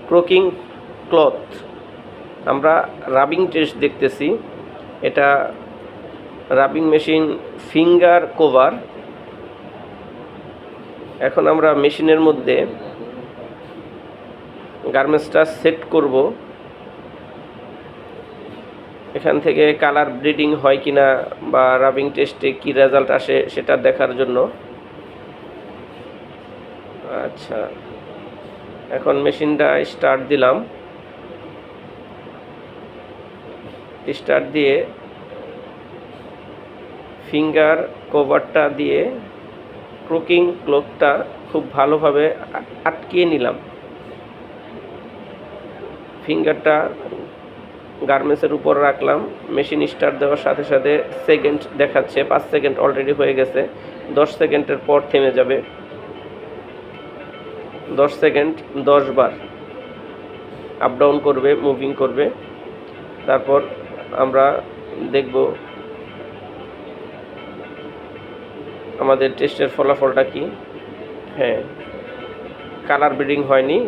Croaking cloth, আমরা rubbing test দেখতেছি। এটা রাবিং মেশিন ফিঙ্গার কভার। এখন আমরা মেশিনের মধ্যে গার্মেন্টসটা সেট করব। এখান থেকে কালার ব্লিডিং হয় কিনা বা রাবিং টেস্টে কি রেজাল্ট আসে সেটা দেখার জন্য। আচ্ছা, এখন মেশিনটা স্টার্ট দিলাম। স্টার্ট দিয়ে ফিঙ্গার কভারটা দিয়ে ক্রোকিং ক্লথটা খুব ভালোভাবে আটকিয়ে নিলাম। ফিঙ্গারটা গার্মেন্টসের উপর রাখলাম। মেশিন স্টার্ট দেওয়ার সাথে সাথে সেকেন্ড দেখাচ্ছে, 5 সেকেন্ড অলরেডি হয়ে গেছে। 10 সেকেন্ডের পর থেমে যাবে। 10 সেকেন্ড 10 বার আপ ডাউন করবে, মুভিং করবে। তারপর আমরা দেখব আমাদের টেস্টের ফলাফলটা কি। হ্যাঁ, কালার ব্লিডিং হয়নি।